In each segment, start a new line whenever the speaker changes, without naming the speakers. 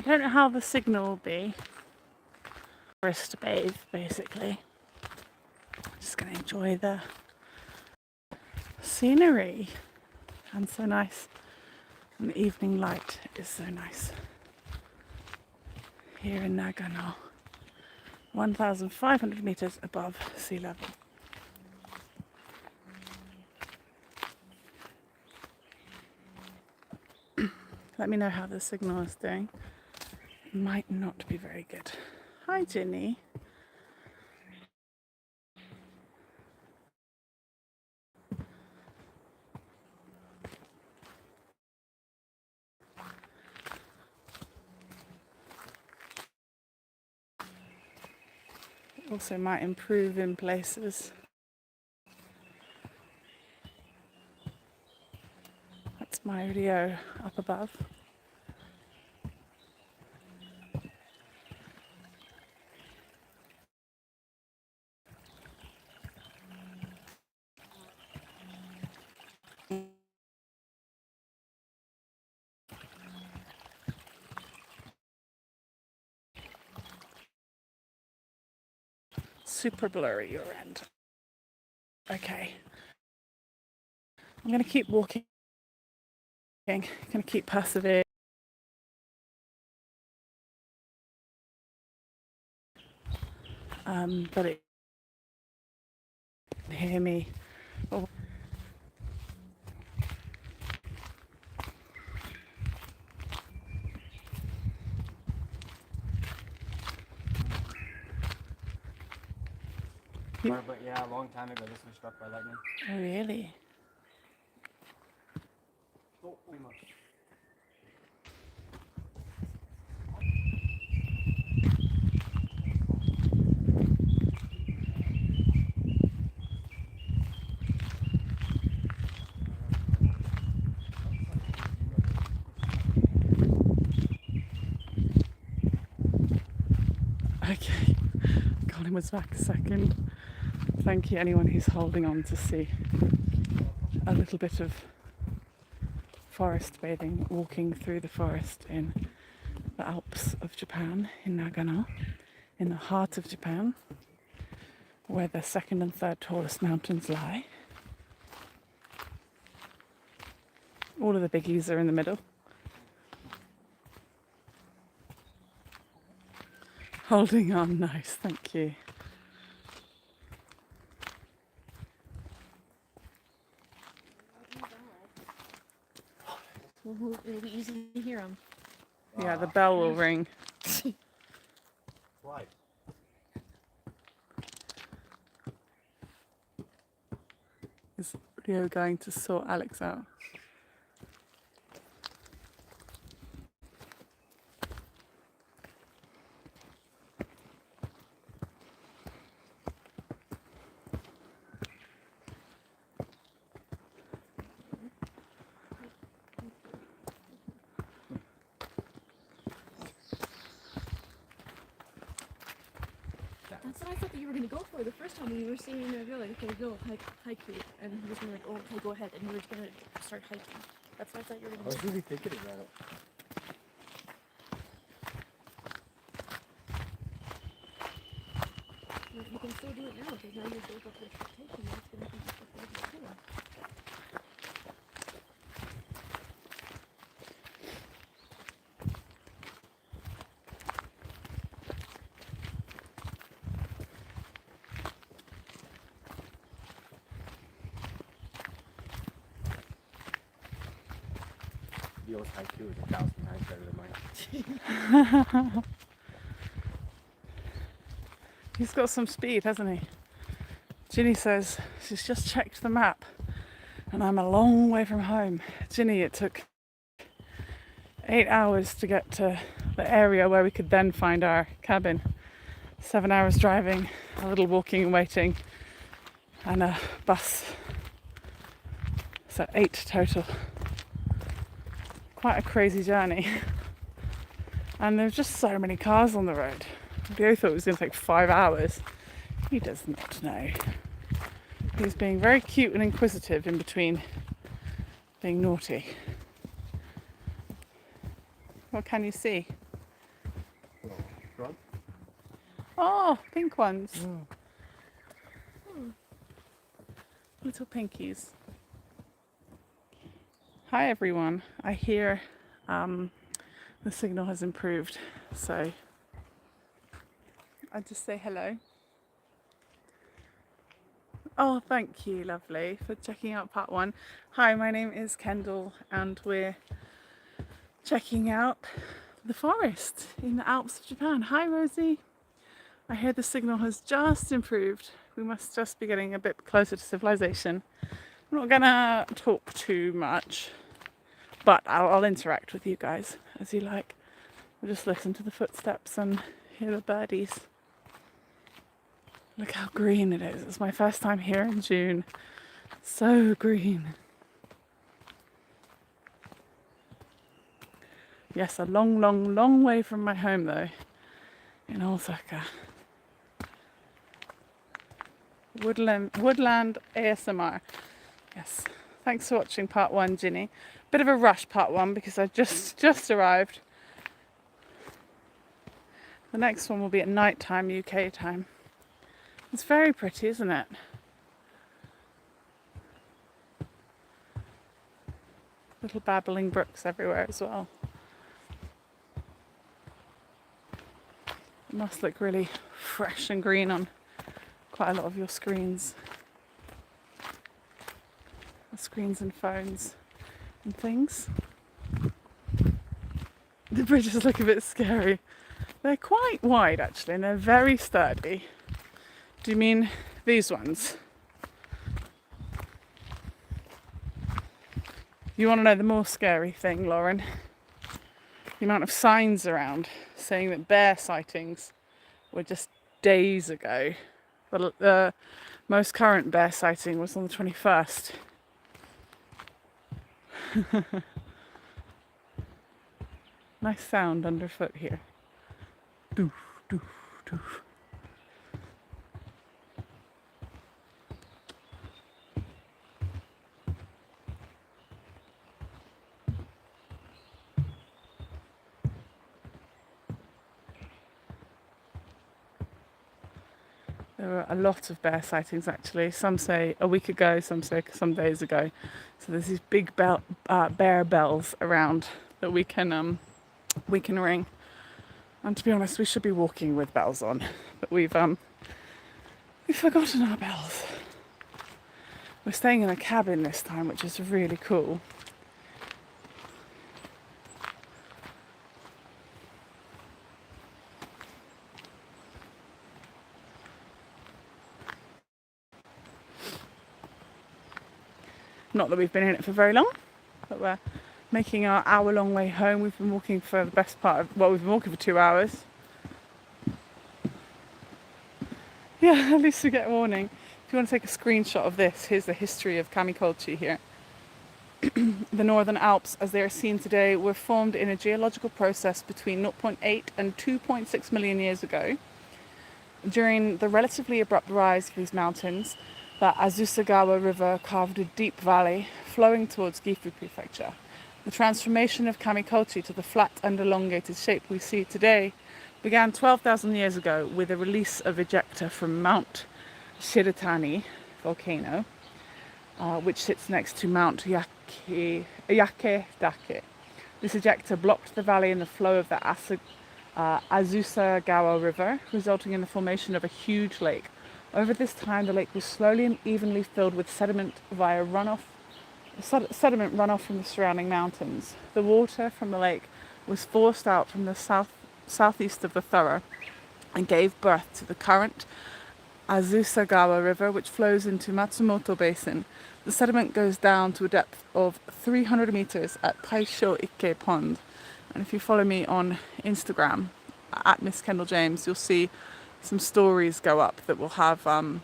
don't know how the signal will be. Forest to bathe, basically. Just going to enjoy the scenery. And so nice. And the evening light is so nice. Here in Nagano, 1,500 meters above sea level. Let me know how the signal is doing. It might not be very good. Hi, Ginny. It also might improve in places. That's my Rio up above. Super blurry your end. Okay. I'm going to keep walking. I'm going to keep persevering. But it hear me. Oh.
But yeah, a long time ago this was struck by lightning.
Oh, really?
Oh, almost.
Okay. Colin was back a second. Thank you anyone who's holding on to see a little bit of forest bathing, walking through the forest in the Alps of Japan, in Nagano, in the heart of Japan, where the second and third tallest mountains lie. All of the biggies are in the middle. Holding on, nice, thank you.
It'll be easy to hear them.
Yeah, the bell will ring.
Why?
Is Rio going to sort Alex out?
That's what I thought that you were going to go for the first time when you were seeing you're like, okay, go hike it, and he was going to like, oh, okay, go ahead, and you were going to start hiking. That's what I thought you were going to do.
I was really thinking about it.
You can still do it now because now you're built up your expectation. That's going to be what you're doing.
Yo's haiku is 1,000 times better than mine.
He's got some speed, hasn't he? Ginny says she's just checked the map and I'm a long way from home. Ginny, it took 8 hours to get to the area where we could then find our cabin. 7 hours driving, a little walking and waiting, and a bus. So 8 total. Quite a crazy journey. And there's just so many cars on the road. Leo thought it was going to take 5 hours. He does not know. He's being very cute and inquisitive in between being naughty. What can you see? Oh, pink ones.
Hmm.
Little pinkies. Hi everyone. I hear the signal has improved, so I just say hello. Oh, thank you, lovely, for checking out part 1. Hi, my name is Kendall and we're checking out the forest in the Alps of Japan. Hi Rosie. I hear the signal has just improved. We must just be getting a bit closer to civilization. I'm not gonna talk too much, but I'll interact with you guys as you like. We'll just listen to the footsteps and hear the birdies. Look how green it is. It's my first time here in June. So green. Yes, a long, long, long way from my home though, in Osaka. Woodland ASMR. Yes. Thanks for watching part 1, Ginny. Bit of a rush part 1 because I just arrived. The next one will be at night time, UK time. It's very pretty, isn't it? Little babbling brooks everywhere as well. It must look really fresh and green on quite a lot of your screens. The screens and phones and things. The bridges look a bit scary. They're quite wide actually and they're very sturdy. Do you mean these ones? You want to know the more scary thing, Lauren? The amount of signs around saying that bear sightings were just days ago. The most current bear sighting was on the 21st. Nice sound underfoot here. Doof, doof, doof. There were a lot of bear sightings actually. Some say a week ago, some say some days ago. So there's these big bear bells around that we can ring. And to be honest, we should be walking with bells on, but we've forgotten our bells. We're staying in a cabin this time, which is really cool. Not that we've been in it for very long, but we're making our hour-long way home. We've been walking for the best part of, well, we've been walking for 2 hours. Yeah, at least we get a warning. If you want to take a screenshot of this, here's the history of Kamikouchi here. The Northern Alps, as they are seen today, were formed in a geological process between 0.8 and 2.6 million years ago. During the relatively abrupt rise of these mountains, the Azusagawa River carved a deep valley flowing towards Gifu Prefecture. The transformation of Kamikouchi to the flat and elongated shape we see today began 12,000 years ago with a release of ejecta from Mount Shiratani volcano, which sits next to Mount Yakedake. This ejecta blocked the valley and the flow of the Azusagawa River, resulting in the formation of a huge lake. Over this time, the lake was slowly and evenly filled with sediment via sediment runoff from the surrounding mountains. The water from the lake was forced out from the southeast of the Thura and gave birth to the current Azusagawa River, which flows into Matsumoto Basin. The sediment goes down to a depth of 300 meters at Taisho Ike Pond. And if you follow me on Instagram at Miss Kendall James, you'll see some stories go up that will have videos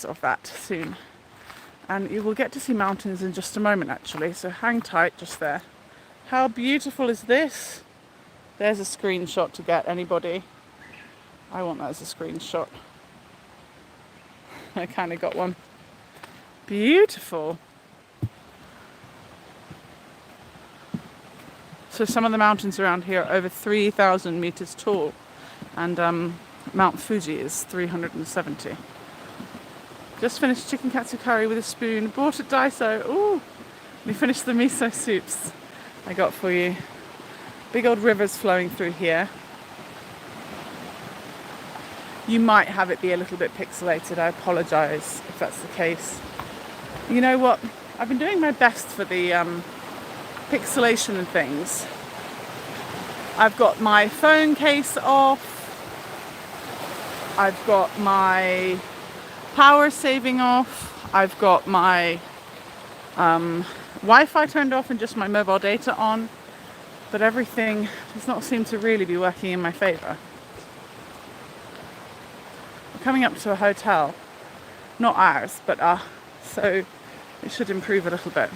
of that soon. And you will get to see mountains in just a moment actually, so hang tight just there. How beautiful is this? There's a screenshot to get, anybody. I want that as a screenshot. I kind of got one. Beautiful. So some of the mountains around here are over 3,000 meters tall, and Mount Fuji is 370. Just finished chicken katsu curry with a spoon, bought at Daiso. Ooh, we finished the miso soups I got for you. Big old rivers flowing through here. You might have it be a little bit pixelated. I apologise if that's the case. You know what? I've been doing my best for the pixelation and things. I've got my phone case off. I've got my power saving off. I've got my Wi-Fi turned off and just my mobile data on. But everything does not seem to really be working in my favour. We're coming up to a hotel. Not ours, but so it should improve a little bit.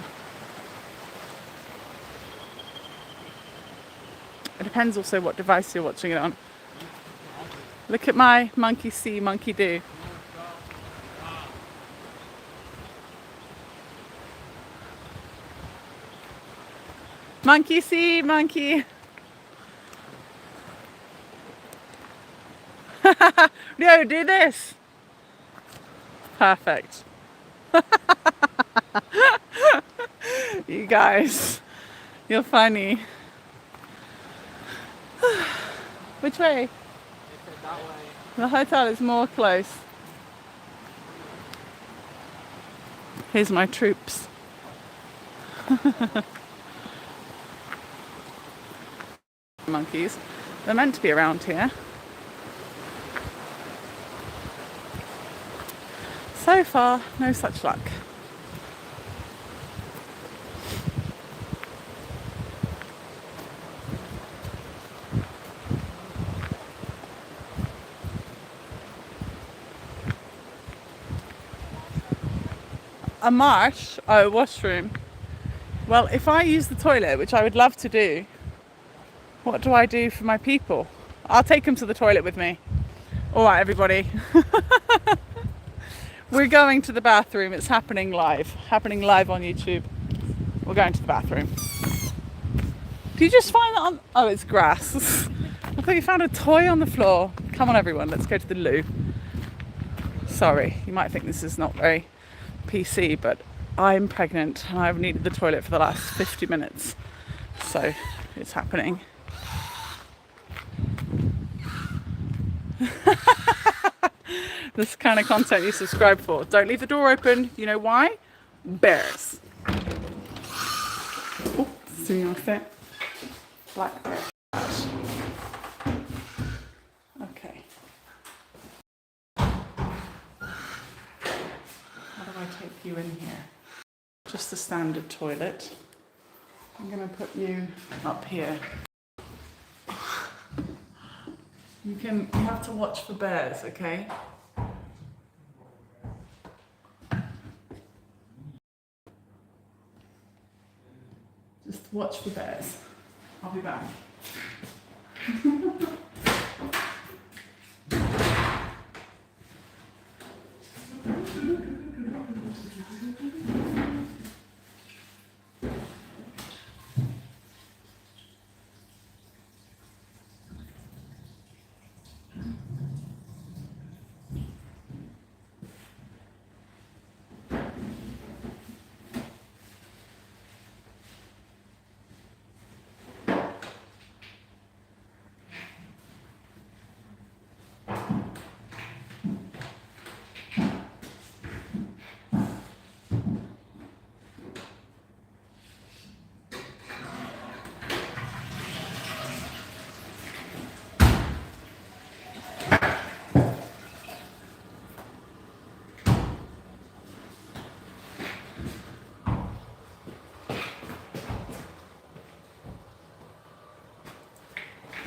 It depends also what device you're watching it on. Look at my monkey see, monkey do. Monkey see, monkey. No, do this. Perfect. You guys, you're funny. Which way?
That way.
The hotel is more close. Here's my troops. Monkeys. They're meant to be around here. So far, no such luck. A marsh? Oh, washroom. Well, if I use the toilet, which I would love to do, what do I do for my people? I'll take them to the toilet with me. All right, everybody. We're going to the bathroom. It's happening live on YouTube. We're going to the bathroom. Did you just find that on? Oh, it's grass. I thought you found a toy on the floor. Come on, everyone. Let's go to the loo. Sorry, you might think this is not very PC, but I'm pregnant and I've needed the toilet for the last 50 minutes. So it's happening. This kind of content you subscribe for. Don't leave the door open. You know why? Bears. Oh, see you fit. Black bear. Okay. How do I take you in here? Just a standard toilet. I'm going to put you up here. You have to watch for bears, okay? Just watch for bears. I'll be back.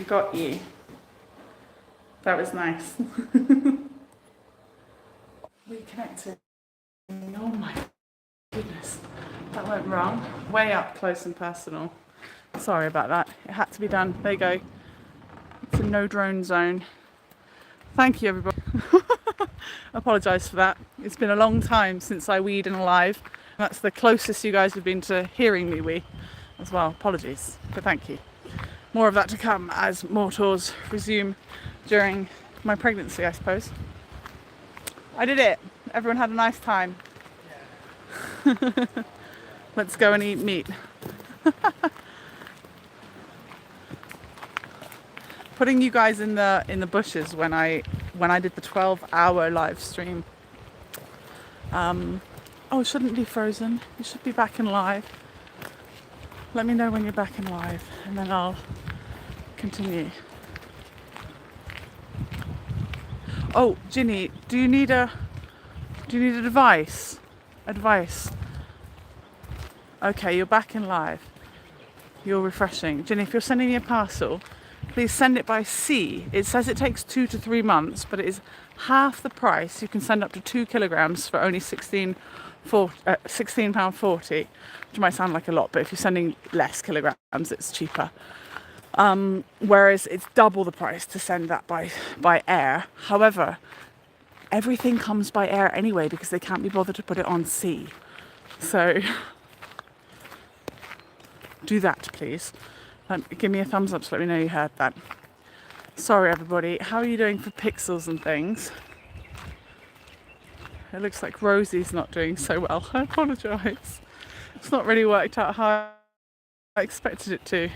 Got you. That was nice. Reconnected. Oh my goodness. That went wrong. Way up close and personal. Sorry about that. It had to be done. There you go. It's a no drone zone. Thank you, everybody. Apologise for that. It's been a long time since I weed in alive. That's the closest you guys have been to hearing me wee. as well. Apologies, but thank you. More of that to come as more tours resume during my pregnancy, I suppose. I did it. Everyone had a nice time. Let's go and eat meat. Putting you guys in the bushes when I did the 12-hour live stream. Oh, it shouldn't be frozen. You should be back in live. Let me know when you're back in live, and then I'll continue. Oh, Ginny, do you need a device? Advice. Okay, you're back in live. You're refreshing. Ginny, if you're sending me a parcel, please send it by sea. It says it takes 2 to 3 months, but it is half the price. You can send up to 2 kilograms for only £16.40, which might sound like a lot, but if you're sending less kilograms, it's cheaper. Whereas it's double the price to send that by air. However, everything comes by air anyway because they can't be bothered to put it on sea. So do that, please. Give me a thumbs up to let me know you heard that. Sorry, everybody. How are you doing for pixels and things? It looks like Rosie's not doing so well. I apologise. It's not really worked out how I expected it to.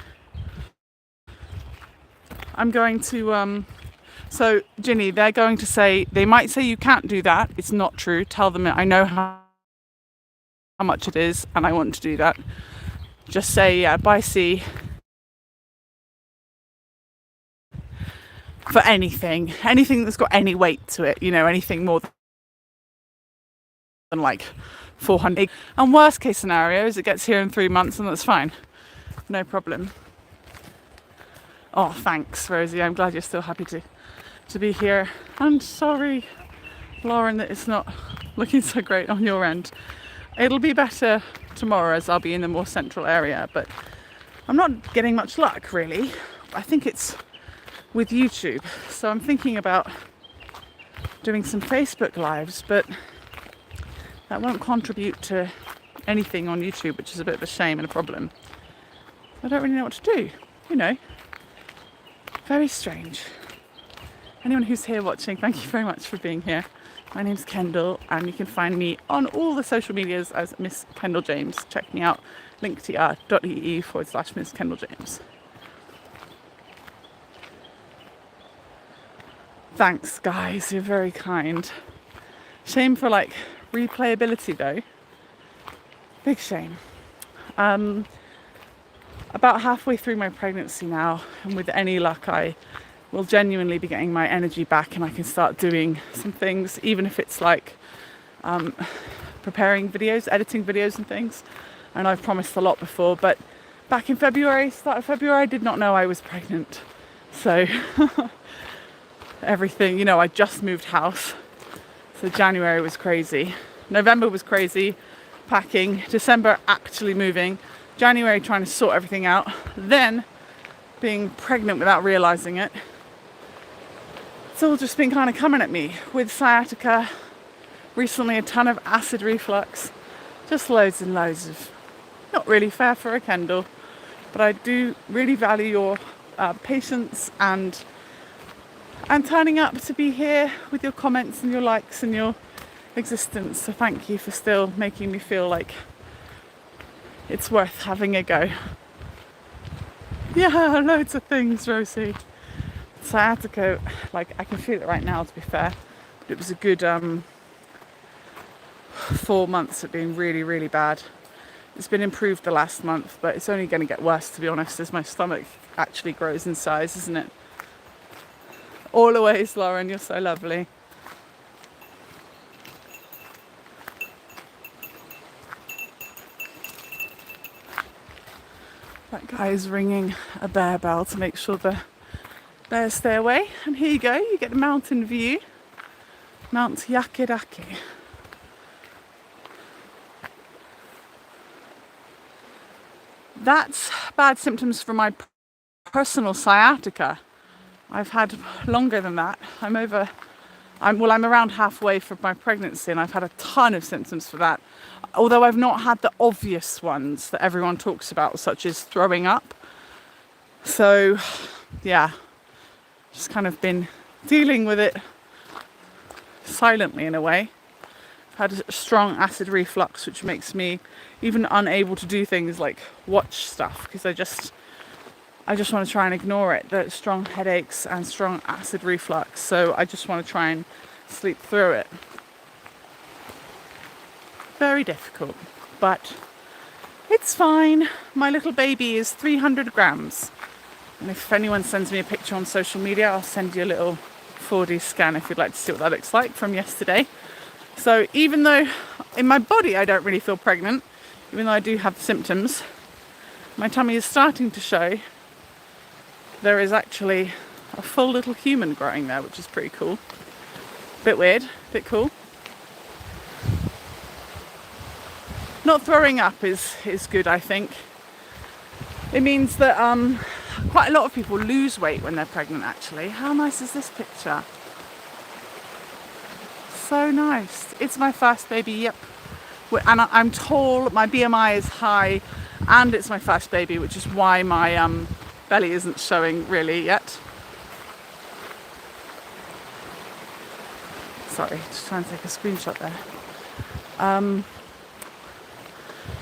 I'm going to... So, Ginny, they're going to say... They might say you can't do that. It's not true. Tell them I know how much it is and I want to do that. Just say, yeah, by sea. For anything that's got any weight to it, you know, anything more than like 400. And worst case scenario is it gets here in 3 months and that's fine. No problem. Oh, thanks, Rosie. I'm glad you're still happy to be here. And sorry, Lauren, that it's not looking so great on your end. It'll be better tomorrow as I'll be in the more central area, but I'm not getting much luck really. I think it's with YouTube. So I'm thinking about doing some Facebook lives, but that won't contribute to anything on YouTube, which is a bit of a shame and a problem. I don't really know what to do, you know. Very strange. Anyone who's here watching, thank you very much for being here. My name's Kendall and you can find me on all the social medias as Miss Kendall James. Check me out, linktr.ee/Miss Kendall James. Thanks, guys. You're very kind. Shame for like replayability though. Big shame. About halfway through my pregnancy now, and with any luck, I will genuinely be getting my energy back, and I can start doing some things, even if it's like preparing videos, editing videos, and things. And I've promised a lot before, but back in February, start of February, I did not know I was pregnant. So. Everything, you know, I just moved house, so January was crazy, November was crazy, packing, December actually moving, January trying to sort everything out, then being pregnant without realising it. It's all just been kind of coming at me with sciatica, recently a ton of acid reflux, just loads and loads of, not really fair for a Kendall, but I do really value your patience and turning up to be here with your comments and your likes and your existence. So thank you for still making me feel like it's worth having a go. Yeah, loads of things, Rosie. Sciatica, like I can feel it right now, to be fair. But it was a good 4 months of being really, really bad. It's been improved the last month, but it's only going to get worse, to be honest, as my stomach actually grows in size, isn't it? Always, Lauren, you're so lovely. That guy is ringing a bear bell to make sure the bears stay away. And here you go, you get the mountain view. Mount Yakedake. That's bad symptoms for my personal sciatica. I've had longer than that. I'm over I'm around halfway from my pregnancy, and I've had a ton of symptoms for that. Although I've not had the obvious ones that everyone talks about, such as throwing up. So, yeah, just kind of been dealing with it silently in a way. I've had a strong acid reflux, which makes me even unable to do things like watch stuff, because I just want to try and ignore it. The strong headaches and strong acid reflux, so I just want to try and sleep through it. Very difficult, but it's fine. My little baby is 300 grams. And if anyone sends me a picture on social media, I'll send you a little 4D scan if you'd like to see what that looks like from yesterday. So even though in my body I don't really feel pregnant, even though I do have symptoms, my tummy is starting to show there is actually a full little human growing there, which is pretty cool. Bit weird, bit cool. Not throwing up is good, I think. It means that quite a lot of people lose weight when they're pregnant, actually. How nice is this picture? So nice. It's my first baby, yep. And I'm tall, my BMI is high, and it's my first baby, which is why my belly isn't showing really yet. Sorry, just trying to take a screenshot there.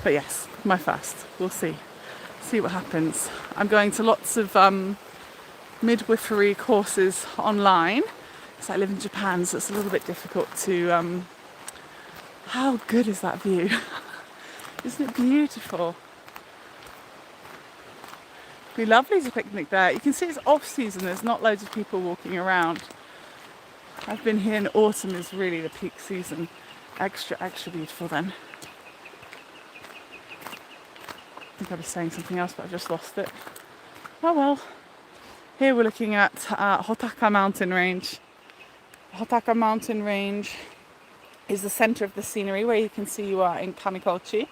But yes, my first. We'll see what happens. I'm going to lots of midwifery courses online, because I live in Japan, so it's a little bit difficult to... How good is that view? Isn't it beautiful? It'd be lovely to picnic there. You can see it's off season, there's not loads of people walking around. I've been here in autumn, is really the peak season. Extra beautiful then. I think I was saying something else, but I've just lost it. Oh well. Here we're looking at Hotaka mountain range. Hotaka mountain range is the centre of the scenery, where you can see you are in Kamikouchi.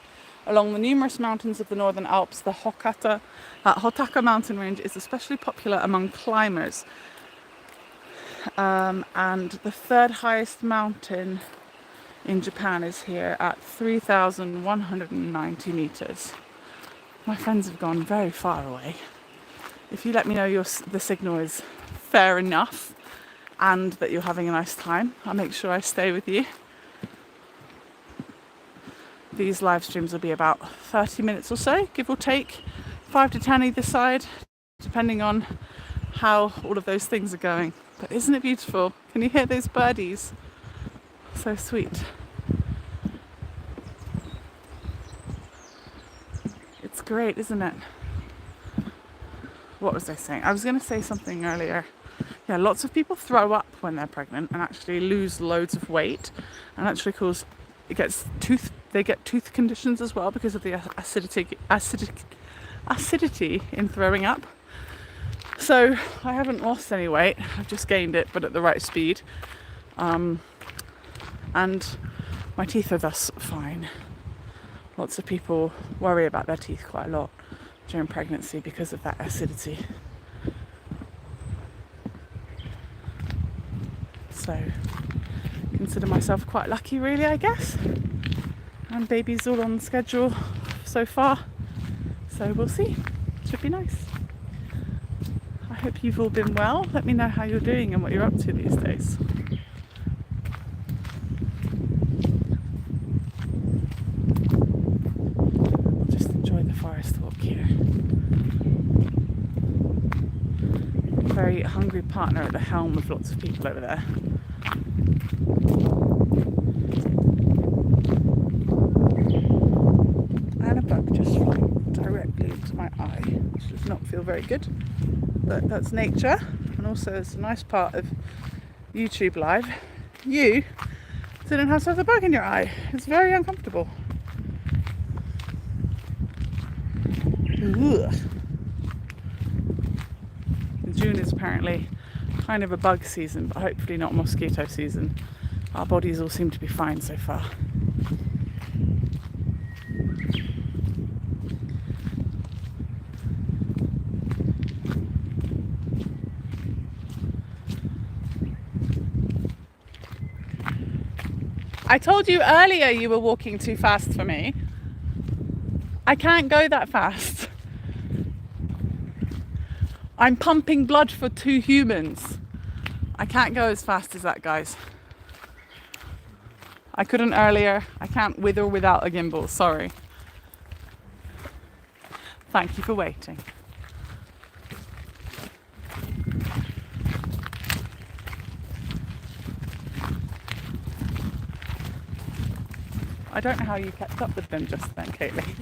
Along the numerous mountains of the northern Alps, the Hotaka mountain range is especially popular among climbers. And the third highest mountain in Japan is here at 3,190 meters. My friends have gone very far away. If you let me know the signal is fair enough and that you're having a nice time, I'll make sure I stay with you. These live streams will be about 30 minutes or so, give or take, 5 to 10 either side, depending on how all of those things are going. But isn't it beautiful? Can you hear those birdies? So sweet. It's great, isn't it? What was I saying? I was going to say something earlier. Yeah, lots of people throw up when they're pregnant and actually lose loads of weight, and actually they get tooth conditions as well because of the acidity in throwing up. So I haven't lost any weight, I've just gained it, but at the right speed. And my teeth are thus fine. Lots of people worry about their teeth quite a lot during pregnancy because of that acidity. So consider myself quite lucky, really, I guess. And baby's all on schedule so far, so we'll see. Should be nice. I hope you've all been well. Let me know how you're doing and what you're up to these days. I'll just enjoy the forest walk here. Very hungry partner at the helm with lots of people over there. And a bug just flew directly into my eye, which does not feel very good. But that's nature, and also it's a nice part of YouTube Live. You didn't have to have the bug in your eye. It's very uncomfortable. Ugh. June is apparently kind of a bug season, but hopefully not mosquito season. Our bodies all seem to be fine so far. I told you earlier you were walking too fast for me. I can't go that fast. I'm pumping blood for 2 humans. I can't go as fast as that, guys. I couldn't earlier. I can't with or without a gimbal, sorry. Thank you for waiting. I don't know how you kept up with them just then, Kaylee.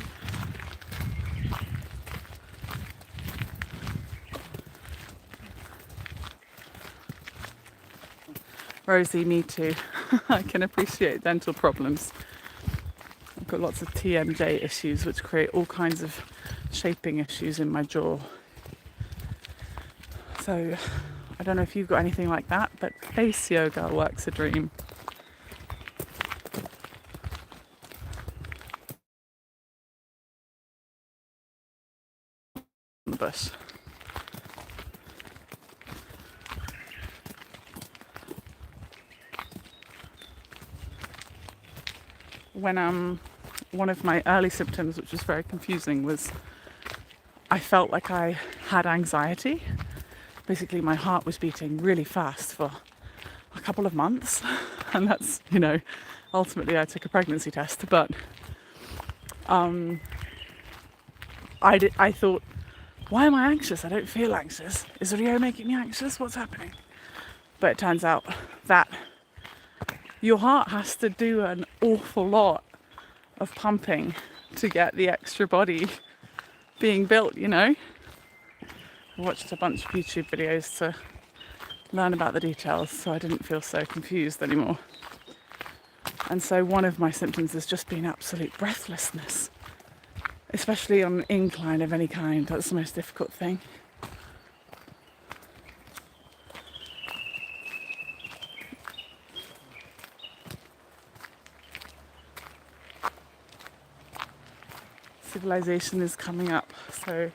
Rosie, me too. I can appreciate dental problems. I've got lots of TMJ issues which create all kinds of shaping issues in my jaw. So I don't know if you've got anything like that, but face yoga works a dream. The bush. When one of my early symptoms, which was very confusing, was I felt like I had anxiety. Basically, my heart was beating really fast for a couple of months, and that's, you know, ultimately I took a pregnancy test. But I thought, why am I anxious? I don't feel anxious. Is Rio making me anxious? What's happening? But it turns out that your heart has to do an awful lot of pumping to get the extra body being built, you know. I watched a bunch of YouTube videos to learn about the details so I didn't feel so confused anymore. And so one of my symptoms has just been absolute breathlessness, especially on an incline of any kind. That's the most difficult thing. Civilization is coming up, so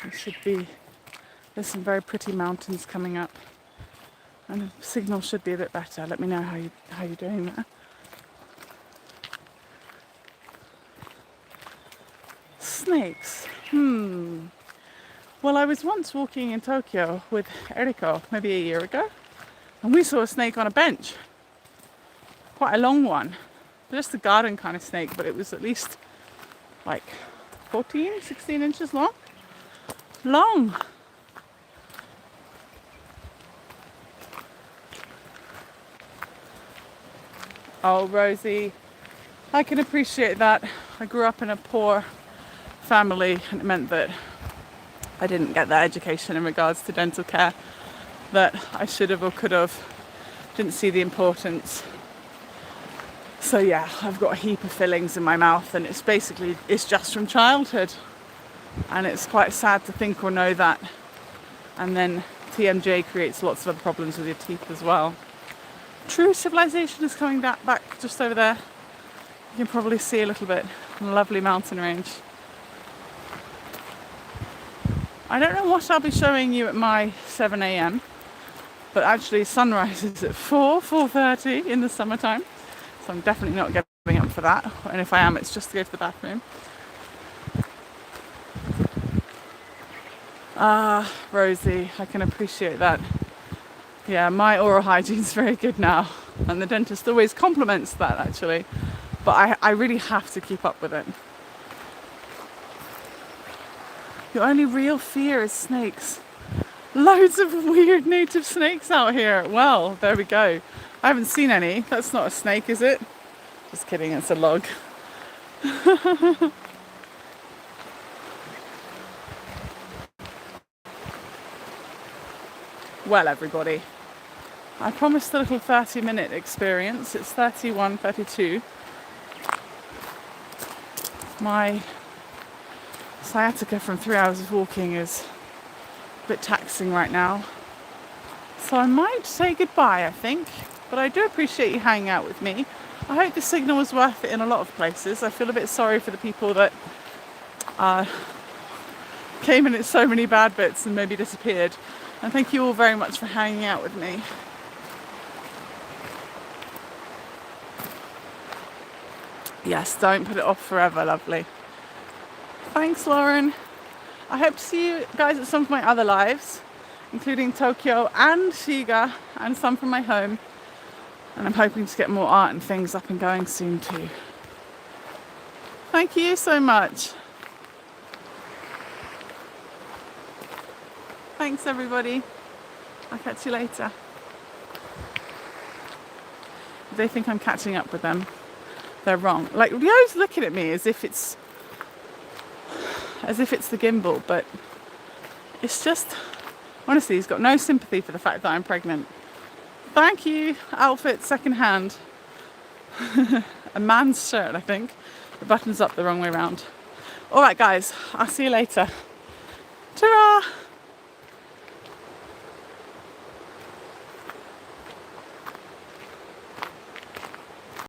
it should be, there's some very pretty mountains coming up and the signal should be a bit better. Let me know how you're doing there. Snakes. Well, I was once walking in Tokyo with Eriko maybe a year ago, and we saw a snake on a bench. Quite a long one. Just a garden kind of snake, but it was at least like 14, 16 inches long. Long. Oh, Rosie, I can appreciate that. I grew up in a poor family, and it meant that I didn't get that education in regards to dental care that I should have or could have. Didn't see the importance. So yeah, I've got a heap of fillings in my mouth, and it's just from childhood. And it's quite sad to think or know that. And then TMJ creates lots of other problems with your teeth as well. True civilization is coming back just over there. You can probably see a little bit. Lovely mountain range. I don't know what I'll be showing you at my 7 a.m. But actually sunrise is at 4:30 in the summertime. So I'm definitely not getting up for that. And if I am, it's just to go to the bathroom. Rosie, I can appreciate that. Yeah, my oral hygiene's very good now. And the dentist always compliments that, actually. But I really have to keep up with it. Your only real fear is snakes. Loads of weird native snakes out here. Well, there we go. I haven't seen any. That's not a snake, is it? Just kidding, it's a log. Well, everybody, I promised a little 30-minute experience. It's 31:32. My sciatica from 3 hours of walking is a bit taxing right now. So I might say goodbye, I think. But I do appreciate you hanging out with me. I hope the signal was worth it in a lot of places. I feel a bit sorry for the people that came in at so many bad bits and maybe disappeared. And thank you all very much for hanging out with me. Yes, don't put it off forever, lovely. Thanks, Lauren. I hope to see you guys at some of my other lives, including Tokyo and Shiga and some from my home. And I'm hoping to get more art and things up and going soon too. Thank you so much. Thanks everybody. I'll catch you later. They think I'm catching up with them. They're wrong. Like, Rio's looking at me as if it's the gimbal, but it's just, honestly, he's got no sympathy for the fact that I'm pregnant. Thank you, outfit secondhand. A man's shirt, I think. The button's up the wrong way round. All right, guys, I'll see you later. Ta-ra!